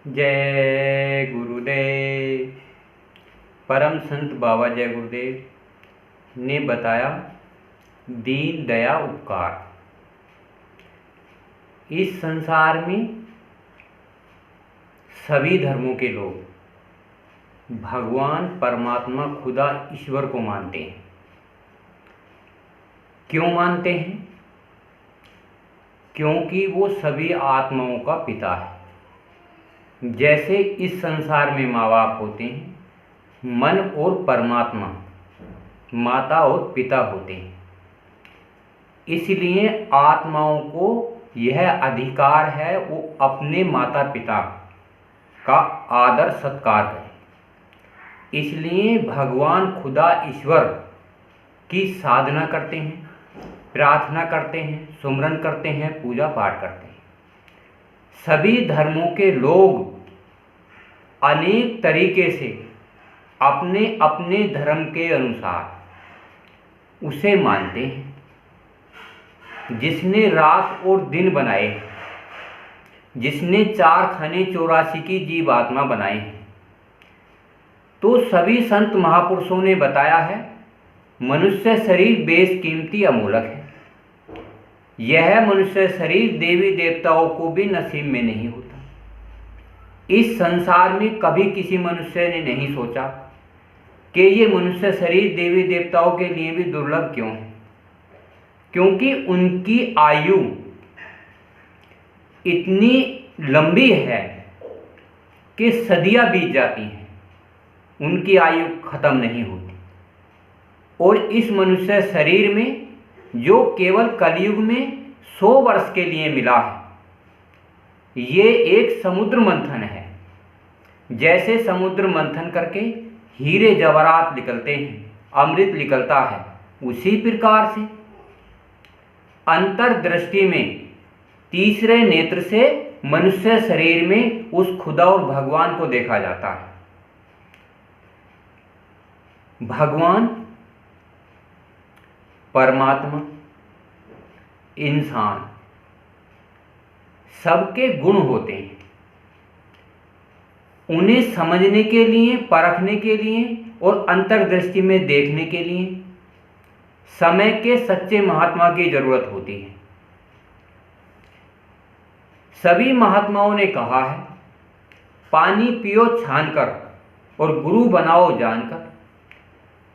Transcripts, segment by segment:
जय गुरुदेव। परम संत बाबा जय गुरुदेव ने बताया दीन दया उपकार। इस संसार में सभी धर्मों के लोग भगवान परमात्मा खुदा ईश्वर को मानते हैं। क्यों मानते हैं? क्योंकि वो सभी आत्माओं का पिता है। जैसे इस संसार में माँ बाप होते हैं, मन और परमात्मा माता और पिता होते हैं। इसलिए आत्माओं को यह अधिकार है वो अपने माता पिता का आदर सत्कार करें। इसलिए भगवान खुदा ईश्वर की साधना करते हैं, प्रार्थना करते हैं, सुमरन करते हैं, पूजा पाठ करते हैं। सभी धर्मों के लोग अनेक तरीके से अपने अपने धर्म के अनुसार उसे मानते हैं। जिसने रात और दिन बनाए, जिसने 4 खाने 84 की जीवात्मा बनाए हैं, तो सभी संत महापुरुषों ने बताया है मनुष्य शरीर बेशकीमती अमूलक है। यह मनुष्य शरीर देवी देवताओं को भी नसीब में नहीं होता। इस संसार में कभी किसी मनुष्य ने नहीं सोचा कि ये मनुष्य शरीर देवी देवताओं के लिए भी दुर्लभ क्यों है, क्योंकि उनकी आयु इतनी लंबी है कि सदियां बीत जाती हैं, उनकी आयु खत्म नहीं होती। और इस मनुष्य शरीर में जो केवल कलयुग में 100 वर्ष के लिए मिला है, ये एक समुद्र मंथन है। जैसे समुद्र मंथन करके हीरे जवाहरात निकलते हैं, अमृत निकलता है, उसी प्रकार से अंतर्दृष्टि में तीसरे नेत्र से मनुष्य शरीर में उस खुदा और भगवान को देखा जाता है। भगवान परमात्मा इंसान सबके गुण होते हैं। उन्हें समझने के लिए, परखने के लिए और अंतर्दृष्टि में देखने के लिए समय के सच्चे महात्मा की जरूरत होती है। सभी महात्माओं ने कहा है पानी पियो छानकर और गुरु बनाओ जानकर।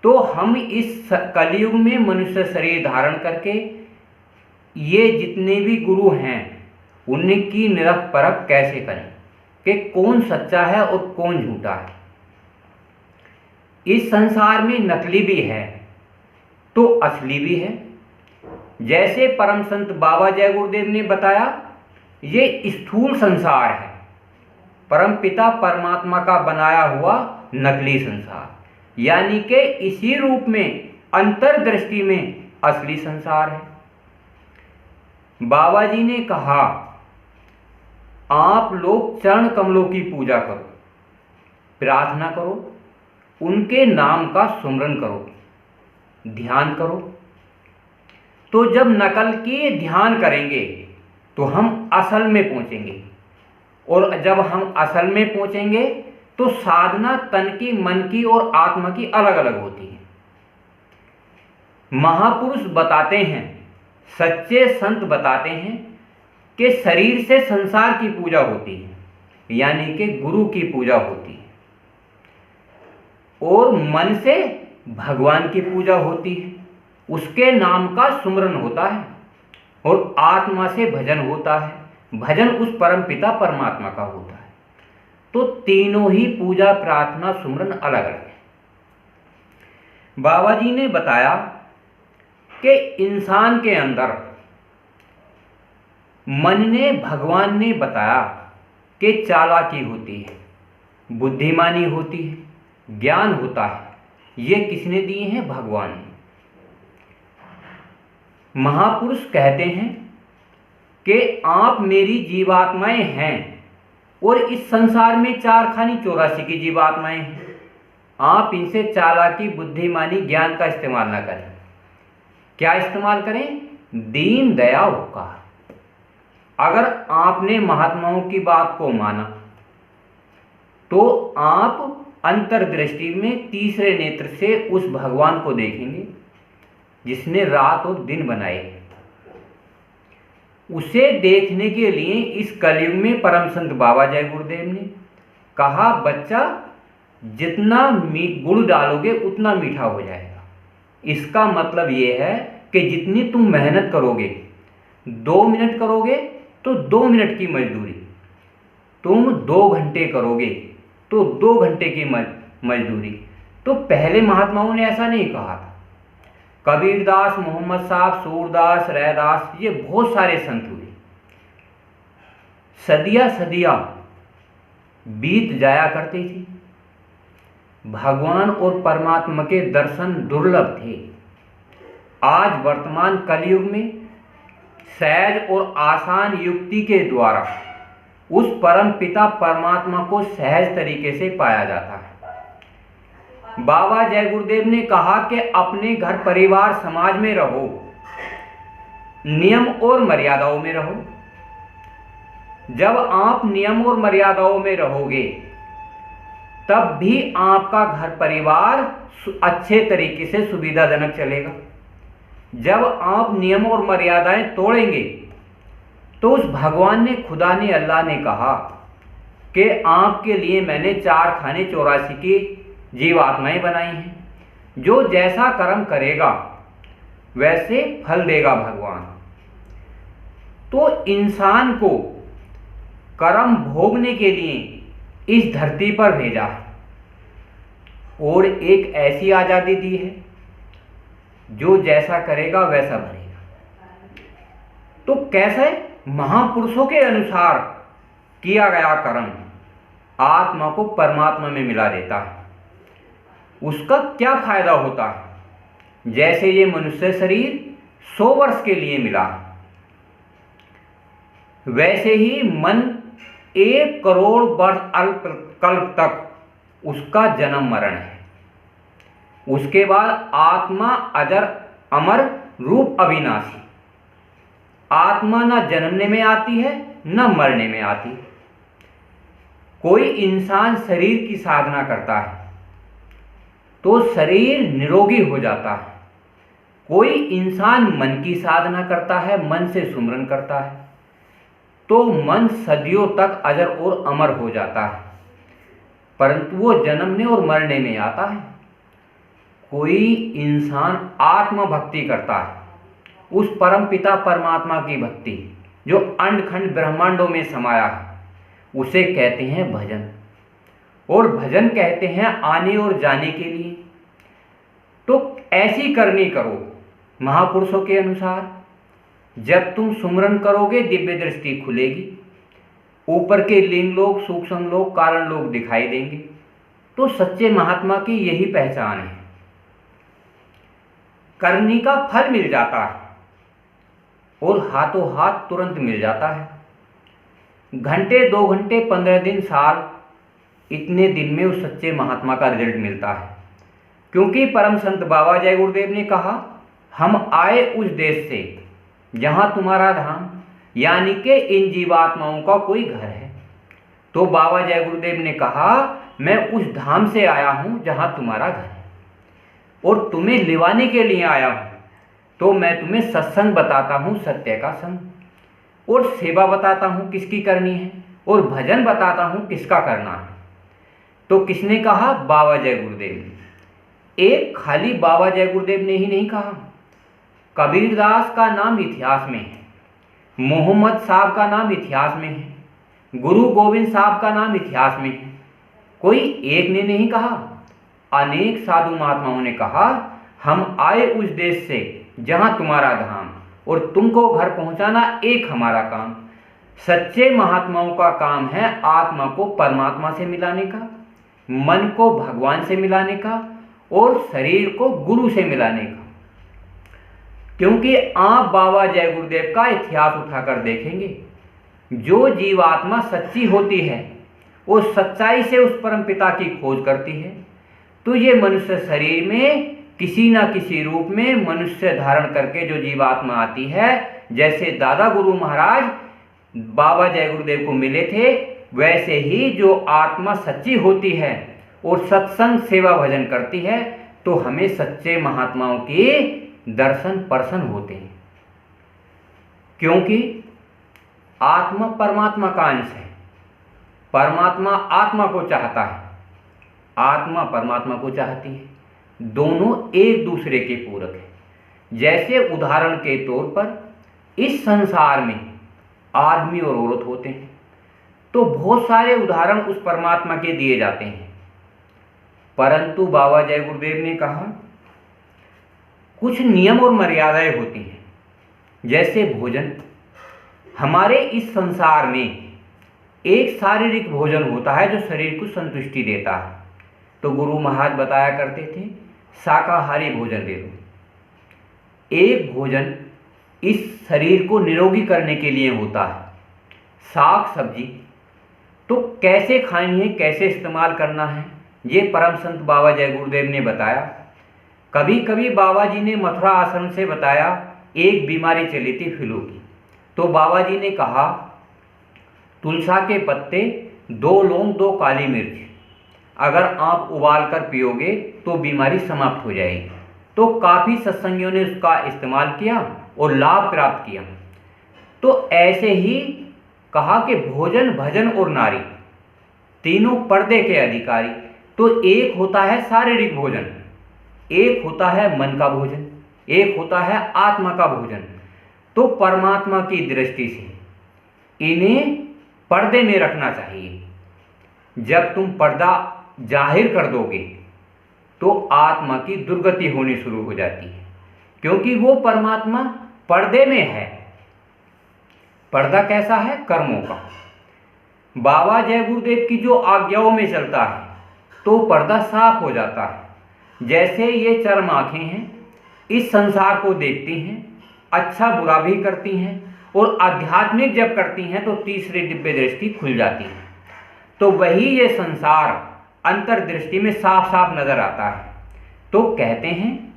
तो हम इस कलयुग में मनुष्य शरीर धारण करके ये जितने भी गुरु हैं उनकी निरख परख कैसे करें कि कौन सच्चा है और कौन झूठा है। इस संसार में नकली भी है तो असली भी है। जैसे परम संत बाबा जय गुरुदेव ने बताया, ये स्थूल संसार है, परम पिता परमात्मा का बनाया हुआ नकली संसार, यानी कि इसी रूप में अंतर्दृष्टि में असली संसार है। बाबा जी ने कहा आप लोग चरण कमलों की पूजा करो, प्रार्थना करो, उनके नाम का सुमरन करो, ध्यान करो। तो जब नकल की ध्यान करेंगे तो हम असल में पहुंचेंगे, और जब हम असल में पहुंचेंगे तो साधना तन की, मन की और आत्मा की अलग अलग होती है। महापुरुष बताते हैं, सच्चे संत बताते हैं कि शरीर से संसार की पूजा होती है, यानी कि गुरु की पूजा होती है, और मन से भगवान की पूजा होती है, उसके नाम का सुमरन होता है, और आत्मा से भजन होता है। भजन उस परम पिता परमात्मा का होता है। तो तीनों ही पूजा, प्रार्थना, सुमरन अलग अलग है। बाबा जी ने बताया कि इंसान के अंदर मन ने, भगवान ने बताया कि चालाकी होती है, बुद्धिमानी होती है, ज्ञान होता है। ये किसने दिए हैं? भगवान ने। महापुरुष कहते हैं कि आप मेरी जीवात्माएं हैं, और इस संसार में 4 खानी 84 की जीवात्माएं हैं। आप इनसे चालाकी, बुद्धिमानी, ज्ञान का इस्तेमाल ना करें। क्या इस्तेमाल करें? दीन दया उपकार। अगर आपने महात्माओं की बात को माना, तो आप अंतर्दृष्टि में तीसरे नेत्र से उस भगवान को देखेंगे जिसने रात और दिन बनाए। उसे देखने के लिए इस कलयुग में परम संत बाबा जय गुरुदेव ने कहा, बच्चा जितना गुड़ डालोगे उतना मीठा हो जाएगा। इसका मतलब ये है कि जितनी तुम मेहनत करोगे, 2 मिनट करोगे तो 2 मिनट की मजदूरी, तुम 2 घंटे करोगे तो 2 घंटे की मजदूरी। तो पहले महात्माओं ने ऐसा नहीं कहा था। कबीरदास, मोहम्मद साहब, सूरदास, रैदास, ये बहुत सारे संत हुए, सदियां सदियां बीत जाया करती थी। भगवान और परमात्मा के दर्शन दुर्लभ थे। आज वर्तमान कलयुग में सहज और आसान युक्ति के द्वारा उस परम पिता परमात्मा को सहज तरीके से पाया जाता है। बाबा जय गुरुदेव ने कहा कि अपने घर परिवार समाज में रहो, नियम और मर्यादाओं में रहो। जब आप नियम और मर्यादाओं में रहोगे तब भी आपका घर परिवार अच्छे तरीके से सुविधाजनक चलेगा। जब आप नियम और मर्यादाएं तोड़ेंगे तो उस भगवान ने, खुदा ने, अल्लाह ने कहा कि आपके लिए मैंने 4 खाने 84 की जीवात्माएं बनाई हैं, जो जैसा कर्म करेगा वैसे फल देगा भगवान। तो इंसान को कर्म भोगने के लिए इस धरती पर भेजा है और एक ऐसी आजादी दी है जो जैसा करेगा वैसा भरेगा। तो कैसे महापुरुषों के अनुसार किया गया कर्म आत्मा को परमात्मा में मिला देता है। उसका क्या फायदा होता है? जैसे ये मनुष्य शरीर 100 वर्ष के लिए मिला, वैसे ही मन 1 करोड़ वर्ष कल्प तक उसका जन्म मरण है। उसके बाद आत्मा अजर अमर रूप अविनाशी। आत्मा न जन्मने में आती है न मरने में आती है। कोई इंसान शरीर की साधना करता है तो शरीर निरोगी हो जाता है। कोई इंसान मन की साधना करता है, मन से सुमरन करता है तो मन सदियों तक अजर और अमर हो जाता है, परंतु वो जन्मने और मरने में आता है। कोई इंसान आत्म भक्ति करता है, उस परम पिता परमात्मा की भक्ति जो अंडखंड ब्रह्मांडों में समाया है, उसे कहते हैं भजन। और भजन कहते हैं आने और जाने के लिए। तो ऐसी करनी करो महापुरुषों के अनुसार। जब तुम सुमरन करोगे दिव्य दृष्टि खुलेगी, ऊपर के लिंग लोग, सूक्ष्म लोग, कारण लोग दिखाई देंगे। तो सच्चे महात्मा की यही पहचान है। करनी का फल मिल जाता है और हाथों हाथ तुरंत मिल जाता है। घंटे, 2 घंटे, 15 दिन, साल, इतने दिन में उस सच्चे महात्मा का रिजल्ट मिलता है। क्योंकि परम संत बाबा जय गुरुदेव ने कहा, हम आए उस देश से जहां तुम्हारा धाम, यानी कि इन जीवात्माओं का कोई घर है। तो बाबा जय गुरुदेव ने कहा, मैं उस धाम से आया हूं जहां तुम्हारा घर है और तुम्हें लिवाने के लिए आया हूं। तो मैं तुम्हें सत्संग बताता हूं, सत्य का संग, और सेवा बताता हूं किसकी करनी है, और भजन बताता हूं किसका करना है। तो किसने कहा? बाबा जय गुरुदेव ने। एक खाली बाबा जय गुरुदेव ने ही नहीं कहा, कबीरदास का नाम इतिहास में है, मोहम्मद साहब का नाम इतिहास में है, गुरु गोविंद साहब का नाम इतिहास में है। कोई एक ने नहीं कहा, अनेक साधु महात्माओं ने कहा, हम आए उस देश से जहां तुम्हारा धाम, और तुमको घर पहुंचाना एक हमारा काम। सच्चे महात्माओं का काम है आत्मा को परमात्मा से मिलाने का, मन को भगवान से मिलाने का, और शरीर को गुरु से मिलाने का। क्योंकि आप बाबा जय गुरुदेव का इतिहास उठाकर देखेंगे, जो जीवात्मा सच्ची होती है वो सच्चाई से उस परम पिता की खोज करती है। तो ये मनुष्य शरीर में किसी ना किसी रूप में मनुष्य धारण करके जो जीवात्मा आती है, जैसे दादा गुरु महाराज बाबा जय गुरुदेव को मिले थे, वैसे ही जो आत्मा सच्ची होती है और सत्संग सेवा भजन करती है तो हमें सच्चे महात्माओं के दर्शन परसन होते हैं, क्योंकि आत्मा परमात्मा का अंश है। परमात्मा आत्मा को चाहता है, आत्मा परमात्मा को चाहती है, दोनों एक दूसरे के पूरक हैं। जैसे उदाहरण के तौर पर इस संसार में आदमी और औरत होते हैं तो बहुत सारे उदाहरण उस परमात्मा के दिए जाते हैं, परंतु बाबा जय गुरुदेव ने कहा कुछ नियम और मर्यादाएं होती हैं। जैसे भोजन, हमारे इस संसार में एक शारीरिक भोजन होता है जो शरीर को संतुष्टि देता है, तो गुरु महाराज बताया करते थे शाकाहारी भोजन दे दो। एक भोजन इस शरीर को निरोगी करने के लिए होता है, साग सब्जी तो कैसे खानी है, कैसे इस्तेमाल करना है, ये परम संत बाबा जय गुरुदेव ने बताया। कभी कभी बाबा जी ने मथुरा आश्रम से बताया, एक बीमारी चली थी फ्लू की, तो बाबा जी ने कहा तुलसा के पत्ते, 2 लौंग, 2 काली मिर्च अगर आप उबाल कर पियोगे तो बीमारी समाप्त हो जाएगी। तो काफ़ी सत्संगियों ने उसका इस्तेमाल किया और लाभ प्राप्त किया। तो ऐसे ही कहा कि भोजन, भजन और नारी तीनों पर्दे के अधिकारी। तो एक होता है शारीरिक भोजन, एक होता है मन का भोजन, एक होता है आत्मा का भोजन। तो परमात्मा की दृष्टि से इन्हें पर्दे में रखना चाहिए। जब तुम पर्दा जाहिर कर दोगे तो आत्मा की दुर्गति होनी शुरू हो जाती है, क्योंकि वो परमात्मा पर्दे में है। पर्दा कैसा है? कर्मों का। बाबा जय गुरुदेव की जो आज्ञाओं में चलता है तो पर्दा साफ हो जाता है। जैसे ये चर्म आंखें हैं, इस संसार को देखती हैं, अच्छा बुरा भी करती हैं और आध्यात्मिक जब करती हैं तो तीसरी दिव्य दृष्टि खुल जाती है। तो वही ये संसार अंतर्दृष्टि में साफ साफ नजर आता है। तो कहते हैं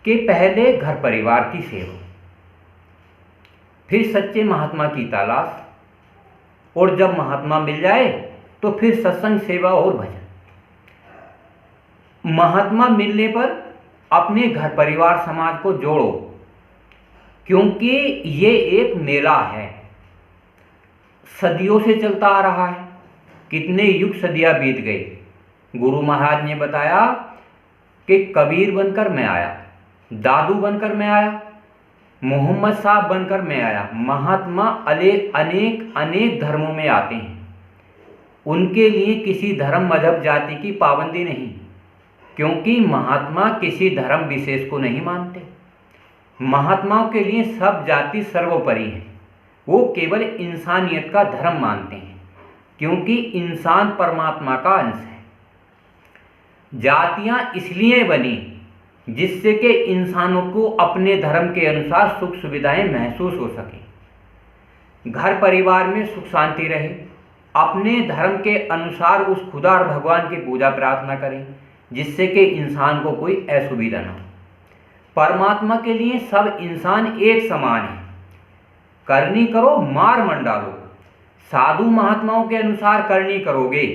कि पहले घर परिवार की सेवा, फिर सच्चे महात्मा की तलाश, और जब महात्मा मिल जाए तो फिर सत्संग सेवा और भजन। महात्मा मिलने पर अपने घर परिवार समाज को जोड़ो, क्योंकि ये एक मेला है, सदियों से चलता आ रहा है, कितने युग सदियां बीत गई। गुरु महाराज ने बताया कि कबीर बनकर मैं आया, दादू बनकर मैं आया, मोहम्मद साहब बनकर मैं आया। महात्मा अनेक अनेक धर्मों में आते हैं, उनके लिए किसी धर्म मजहब जाति की पाबंदी नहीं, क्योंकि महात्मा किसी धर्म विशेष को नहीं मानते। महात्माओं के लिए सब जाति सर्वोपरि है, वो केवल इंसानियत का धर्म मानते हैं, क्योंकि इंसान परमात्मा का अंश है। जातियां इसलिए बनी जिससे कि इंसानों को अपने धर्म के अनुसार सुख सुविधाएं महसूस हो सके, घर परिवार में सुख शांति रहे, अपने धर्म के अनुसार उस खुदा और भगवान की पूजा प्रार्थना करें, जिससे कि इंसान को कोई असुविधा ना हो। परमात्मा के लिए सब इंसान एक समान है, करनी करो मार मंडालो। साधु महात्माओं के अनुसार करनी करोगे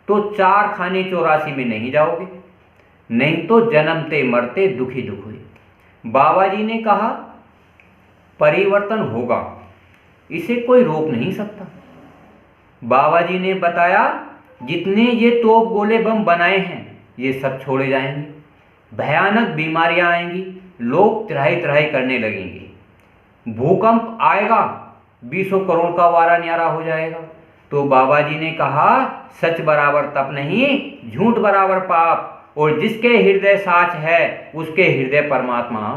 तो 4 खाने 84 में नहीं जाओगे, नहीं तो जन्मते मरते दुखी दुख हुए। बाबा जी ने कहा परिवर्तन होगा, इसे कोई रोक नहीं सकता। बाबा जी ने बताया जितने ये तोप गोले बम बनाए हैं ये सब छोड़े जाएंगे, भयानक बीमारियां आएंगी, लोग त्राही त्राही करने लगेंगे, भूकंप आएगा, 20 करोड़ का वारा न्यारा हो जाएगा। तो बाबा जी ने कहा सच बराबर तप नहीं, झूठ बराबर पाप, और जिसके हृदय साच है उसके हृदय परमात्मा।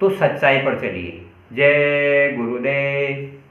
तो सच्चाई पर चलिए। जय गुरुदेव।